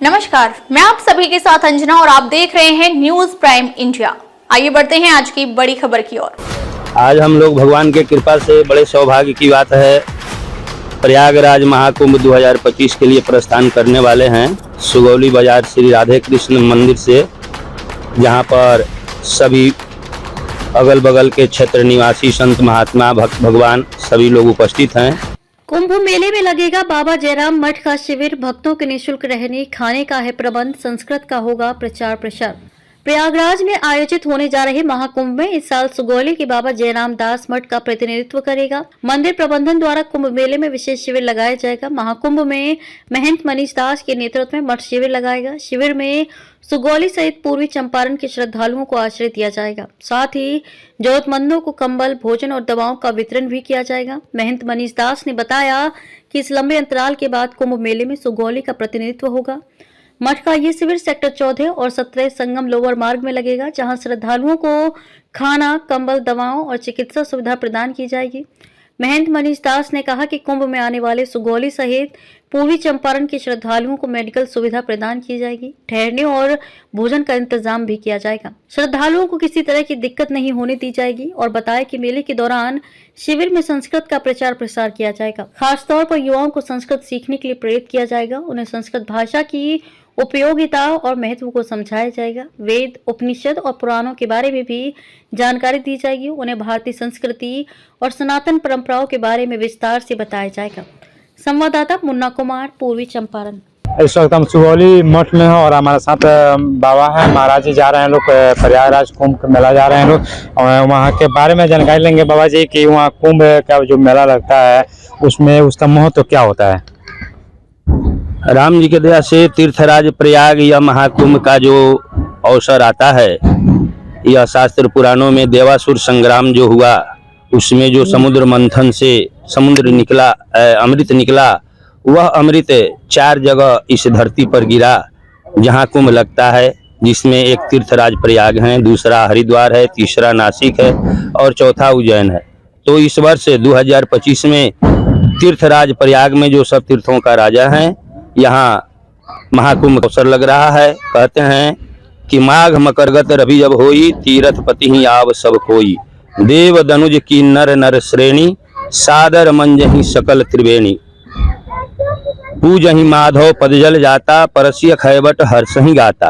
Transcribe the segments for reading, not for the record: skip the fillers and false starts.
नमस्कार, मैं आप सभी के साथ अंजना और आप देख रहे हैं न्यूज प्राइम इंडिया। आइए बढ़ते हैं आज की बड़ी खबर की ओर। आज हम लोग भगवान के कृपा से बड़े सौभाग्य की बात है, प्रयागराज महाकुंभ 2025 के लिए प्रस्थान करने वाले हैं सुगौली बाजार श्री राधे कृष्ण मंदिर से, जहां पर सभी अगल बगल के क्षेत्र निवासी संत महात्मा भक्त भगवान सभी लोग उपस्थित हैं। कुंभ मेले में लगेगा बाबा जयराम मठ का शिविर, भक्तों के निःशुल्क रहने खाने का है प्रबंध, संस्कृत का होगा प्रचार प्रसार। प्रयागराज में आयोजित होने जा रहे महाकुंभ में इस साल सुगौली के बाबा जयराम दास मठ का प्रतिनिधित्व करेगा। मंदिर प्रबंधन द्वारा कुंभ मेले में विशेष शिविर लगाया जाएगा। महाकुंभ में महंत मनीष दास के नेतृत्व में मठ शिविर लगाएगा। शिविर में सुगौली सहित पूर्वी चंपारण के श्रद्धालुओं को आश्रय दिया जाएगा। साथ ही जरूरतमंदों को कंबल, भोजन और दवाओं का वितरण भी किया जाएगा। महंत मनीष दास ने बताया कि इस लंबे अंतराल के बाद कुंभ मेले में सुगौली का प्रतिनिधित्व होगा। मठ का ये शिविर सेक्टर 14 और 17 संगम लोअर मार्ग में लगेगा, जहां श्रद्धालुओं को खाना, कंबल, दवाओं और चिकित्सा सुविधा प्रदान की जाएगी। महंत मनीष दास ने कहा कि कुंभ में आने वाले सुगौली सहित पूर्वी चंपारण के श्रद्धालुओं को मेडिकल सुविधा प्रदान की जाएगी। ठहरने और भोजन का इंतजाम भी किया जाएगा। श्रद्धालुओं को किसी तरह की दिक्कत नहीं होने दी जाएगी और बताया कि मेले के दौरान शिविर में संस्कृत का प्रचार प्रसार किया जाएगा। खासतौर पर युवाओं को संस्कृत सीखने के लिए प्रेरित किया जाएगा। उन्हें संस्कृत भाषा की उपयोगिता और महत्व को समझाया जाएगा। वेद, उपनिषद और पुराणों के बारे में भी जानकारी दी जाएगी। उन्हें भारतीय संस्कृति और सनातन परंपराओं के बारे में विस्तार से बताया जाएगा। संवाददाता मुन्ना कुमार, पूर्वी चंपारण। इस वक्त हम सुगौली मठ में हैं और हमारे साथ बाबा हैं, महाराज जी जा रहे हैं लोग प्रयागराज कुंभ मेला जा रहे हैं लोग, और वहाँ के बारे में जानकारी लेंगे बाबा जी कि वहाँ कुंभ का जो मेला लगता है उसमें उसका महत्व क्या होता है। राम जी के दया से तीर्थराज प्रयाग या महाकुंभ का जो अवसर आता है, यह शास्त्र पुराणों में देवासुर संग्राम जो हुआ उसमें जो समुद्र मंथन से समुद्र निकला, अमृत निकला, वह अमृत 4 जगह इस धरती पर गिरा जहाँ कुंभ लगता है, जिसमें एक तीर्थराज प्रयाग है, दूसरा हरिद्वार है, तीसरा नासिक है और चौथा उज्जैन है। तो इस वर्ष 2025 में तीर्थराज प्रयाग में जो सब तीर्थों का राजा है, यहाँ महाकुंभ अवसर लग रहा है। कहते हैं कि माघ मकरगत रवि जब होई, तीरथ पति ही आव सब कोई, देव दनुज की नर नर श्रेणी, सादर मंजहि सकल त्रिवेणी, पूजहि माधव पदजल जाता, परस्य खैबट हर्षहि गाता।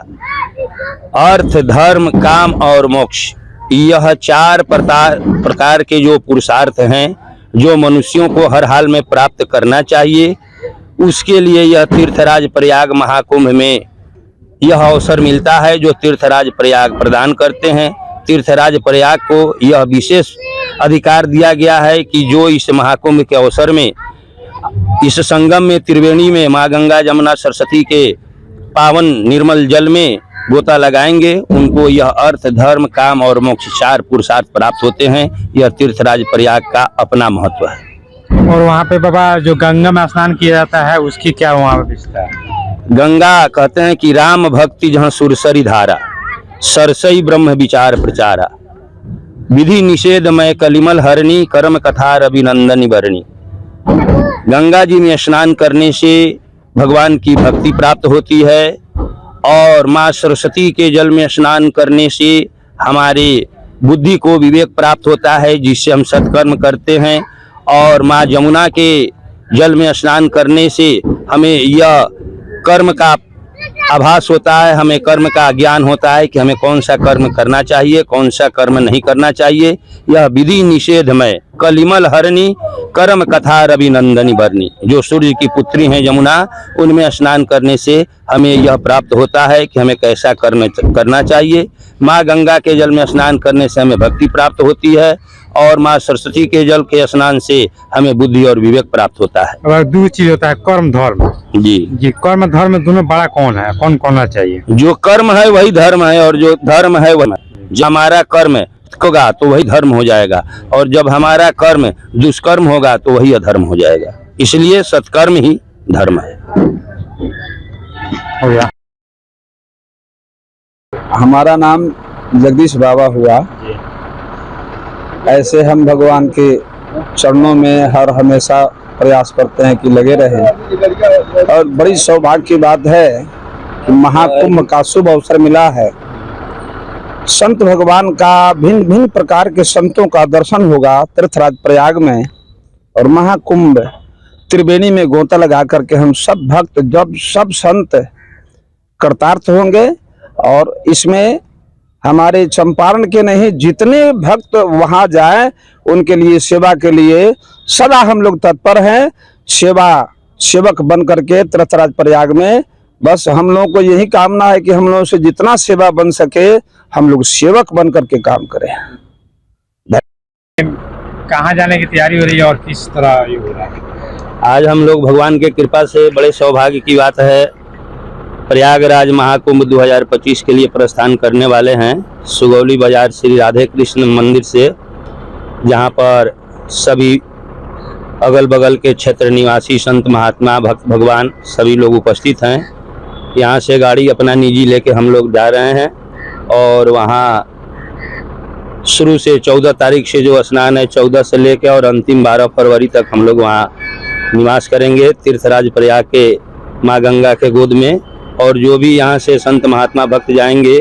अर्थ, धर्म, काम और मोक्ष, यह 4 प्रकार के जो पुरुषार्थ हैं जो मनुष्यों को हर हाल में प्राप्त करना चाहिए, उसके लिए यह तीर्थराज प्रयाग महाकुंभ में यह अवसर मिलता है जो तीर्थराज प्रयाग प्रदान करते हैं। तीर्थराज प्रयाग को यह विशेष अधिकार दिया गया है कि जो इस महाकुंभ के अवसर में इस संगम में त्रिवेणी में माँ गंगा जमुना सरस्वती के पावन निर्मल जल में गोता लगाएंगे, उनको यह अर्थ, धर्म, काम और मोक्ष 4 पुरुषार्थ प्राप्त होते हैं। यह तीर्थराज प्रयाग का अपना महत्व है। और वहाँ पे बाबा जो गंगा में स्नान किया जाता है उसकी क्या वहाँ पे विशेषता है। गंगा कहते हैं कि राम भक्ति जहाँ सुरसरी धारा, सरसई ब्रह्म विचार प्रचारा, विधि निषेध मय कलिमल हरणी, कर्म कथा रविनंदनी बरणी। गंगा जी में स्नान करने से भगवान की भक्ति प्राप्त होती है और माँ सरस्वती के जल में स्नान करने से हमारे बुद्धि को विवेक प्राप्त होता है, जिससे हम सत्कर्म करते हैं। और माँ जमुना के जल में स्नान करने से हमें यह कर्म का आभास होता है, हमें कर्म का ज्ञान होता है कि हमें कौन सा कर्म करना चाहिए, कौन सा कर्म नहीं करना चाहिए। यह विधि निषेधमय कलिमल हरणी, कर्म कथा रविनंदनी बरनी, जो सूर्य की पुत्री हैं जमुना, उनमें स्नान करने से हमें यह प्राप्त होता है कि हमें कैसा कर्म करना चाहिए। माँ गंगा के जल में स्नान करने से हमें भक्ति प्राप्त होती है और माँ सरस्वती के जल के स्नान से हमें बुद्धि और विवेक प्राप्त होता है। और 2 चीज होता है, कर्म धर्म। जी, कर्म धर्म दोनों बड़ा कौन है, कौन करना चाहिए। जो कर्म है वही धर्म है और जो धर्म है वही, जब हमारा कर्म होगा तो वही धर्म हो जाएगा और जब हमारा कर्म दुष्कर्म होगा तो वही अधर्म हो जाएगा। इसलिए सत्कर्म ही धर्म है। हो गया। हमारा नाम जगदीश बाबा हुआ। ऐसे हम भगवान के चरणों में हर हमेशा प्रयास करते हैं कि लगे रहें। और बड़ी सौभाग्य की बात है महाकुंभ का शुभ अवसर मिला है। संत भगवान का भिन्न भिन्न प्रकार के संतों का दर्शन होगा तीर्थराज प्रयाग में, और महाकुंभ त्रिवेणी में गोता लगा करके हम सब भक्त जब सब संत कृतार्थ होंगे। और इसमें हमारे चंपारण के नहीं जितने भक्त वहां जाए उनके लिए सेवा के लिए सदा हम लोग तत्पर हैं। सेवक बन करके तीर्थराज प्रयाग में बस हम लोगों को यही कामना है कि हम लोगों से जितना सेवा बन सके हम लोग सेवक बन करके काम करें। कहाँ जाने की तैयारी हो रही है और किस तरह ये हो रहा है? आज हम लोग भगवान के कृपा से बड़े सौभाग्य की बात है, प्रयागराज महाकुंभ 2025 के लिए प्रस्थान करने वाले हैं सुगौली बाजार श्री राधे कृष्ण मंदिर से, जहां पर सभी अगल बगल के क्षेत्र निवासी संत महात्मा भक्त भगवान सभी लोग उपस्थित हैं। यहां से गाड़ी अपना निजी लेके हम लोग जा रहे हैं और वहां शुरू से 14 तारीख से जो स्नान है 14 से लेकर और अंतिम 12 फरवरी तक हम लोग वहाँ निवास करेंगे तीर्थराज प्रयाग के माँ गंगा के गोद में। और जो भी यहाँ से संत महात्मा भक्त जाएंगे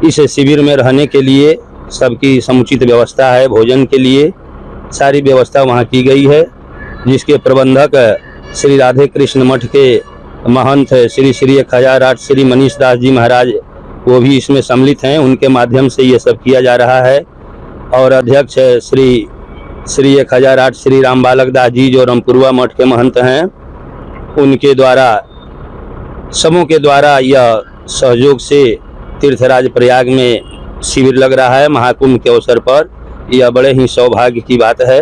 इस शिविर में रहने के लिए सबकी समुचित व्यवस्था है, भोजन के लिए सारी व्यवस्था वहाँ की गई है, जिसके प्रबंधक श्री राधे कृष्ण मठ के महंत श्री श्री 1008 श्री मनीष दास जी महाराज वो भी इसमें सम्मिलित हैं, उनके माध्यम से ये सब किया जा रहा है। और अध्यक्ष श्री 1008 श्री राम बालक दास जी जो रामपुरवा मठ के महंत हैं, उनके द्वारा समूह के द्वारा यह सहयोग से तीर्थराज प्रयाग में शिविर लग रहा है महाकुंभ के अवसर पर। यह बड़े ही सौभाग्य की बात है,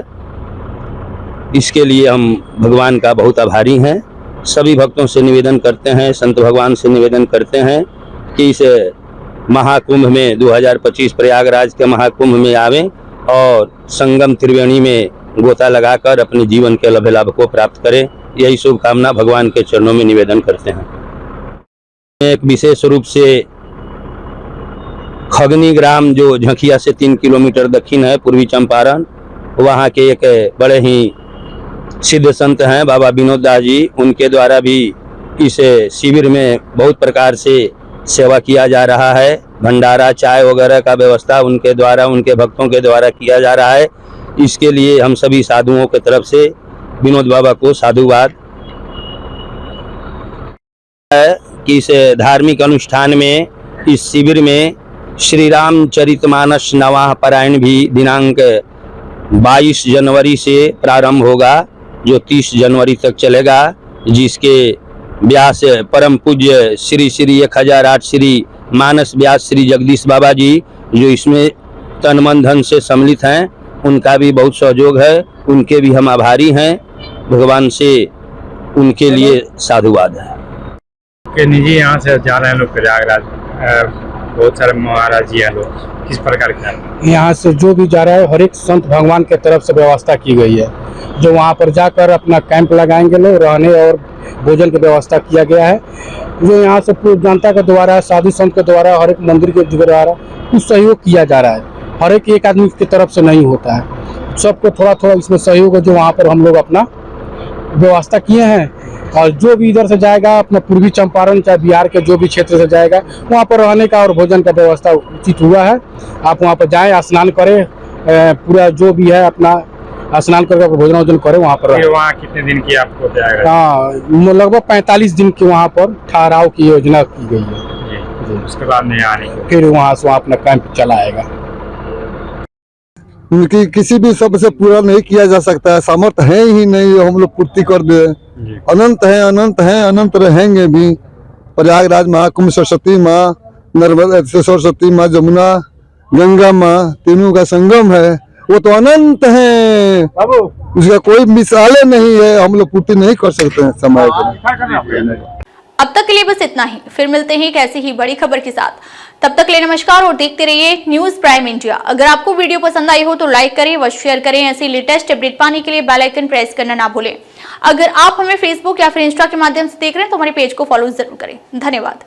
इसके लिए हम भगवान का बहुत आभारी हैं। सभी भक्तों से निवेदन करते हैं, संत भगवान से निवेदन करते हैं कि इस महाकुंभ में 2025 प्रयागराज के महाकुंभ में आवें और संगम त्रिवेणी में गोता लगाकर अपने जीवन के लभ लाभ को प्राप्त करें। यही शुभकामना भगवान के चरणों में निवेदन करते हैं। एक विशेष रूप से खगनी ग्राम जो झंकिया से 3 किलोमीटर दक्षिण है पूर्वी चंपारण, वहाँ के एक बड़े ही सिद्ध संत हैं बाबा विनोद दास जी, उनके द्वारा भी इस शिविर में बहुत प्रकार से सेवा किया जा रहा है। भंडारा चाय वगैरह का व्यवस्था उनके द्वारा उनके भक्तों के द्वारा किया जा रहा है। इसके लिए हम सभी साधुओं की तरफ से विनोद बाबा को साधुवाद है कि इस धार्मिक अनुष्ठान में इस शिविर में श्री रामचरितमानस नवाह पारायण भी दिनांक 22 जनवरी से प्रारंभ होगा जो 30 जनवरी तक चलेगा, जिसके व्यास परम पूज्य श्री श्री 1008 श्री मानस व्यास श्री जगदीश बाबा जी जो इसमें तन मन धन से सम्मिलित हैं, उनका भी बहुत सहयोग है, उनके भी हम आभारी हैं। भगवान से उनके लिए साधुवाद है। कि निजी यहाँ से जा रहे हैं लोग प्रयागराज, बहुत सारे महाराज जी हैं लोग, किस प्रकार के यहाँ से जो भी जा रहा है हर एक संत भगवान के तरफ से व्यवस्था की गई है, जो वहाँ पर जाकर अपना कैंप लगाएंगे लोग, रहने और भोजन की व्यवस्था किया गया है। जो यहाँ से पूरी जनता के द्वारा साधु संत के द्वारा हर एक मंदिर के द्वारा कुछ सहयोग किया जा रहा है, हर एक आदमी की तरफ से नहीं होता है, सबको थोड़ा थोड़ा इसमें सहयोग है जो वहाँ पर हम लोग अपना व्यवस्था किए हैं। और जो भी इधर से जाएगा अपना पूर्वी चंपारण चाहे बिहार के जो भी क्षेत्र से जाएगा वहाँ पर रहने का और भोजन का व्यवस्था उचित हुआ है। आप वहाँ पर जाएं, स्नान करें, पूरा जो भी है अपना स्नान करके भोजन वोजन करें वहाँ पर। वहाँ कितने दिन की आपको प्रयागराज? हाँ, लगभग 45 दिन की वहाँ पर ठहराव की योजना की गई है। उसके बाद नहीं आने, फिर वहाँ से अपना कैंप चलाएगा। उनकी किसी भी शब्द से पूरा नहीं किया जा सकता है, सामर्थ्य है ही नहीं हम लोग पूर्ति कर दे। अनंत है, अनंत है, अनंत रहेंगे भी। प्रयागराज महाकुंभ सरस्वती माँ, नर्मदा सरस्वती माँ, जमुना, गंगा माँ, तीनों का संगम है, वो तो अनंत है, उसका कोई मिसाले नहीं है, हम लोग पूर्ति नहीं कर सकते हैं समय के। अब तक के लिए बस इतना ही, फिर मिलते हैं एक ऐसी ही बड़ी खबर के साथ। तब तक के लिए नमस्कार और देखते रहिए न्यूज प्राइम इंडिया। अगर आपको वीडियो पसंद आई हो तो लाइक करें व शेयर करें। ऐसी लेटेस्ट अपडेट पाने के लिए बेल आइकन प्रेस करना ना भूलें। अगर आप हमें फेसबुक या फिर इंस्टा के माध्यम से देख रहे हैं तो हमारे पेज को फॉलो जरूर करें। धन्यवाद।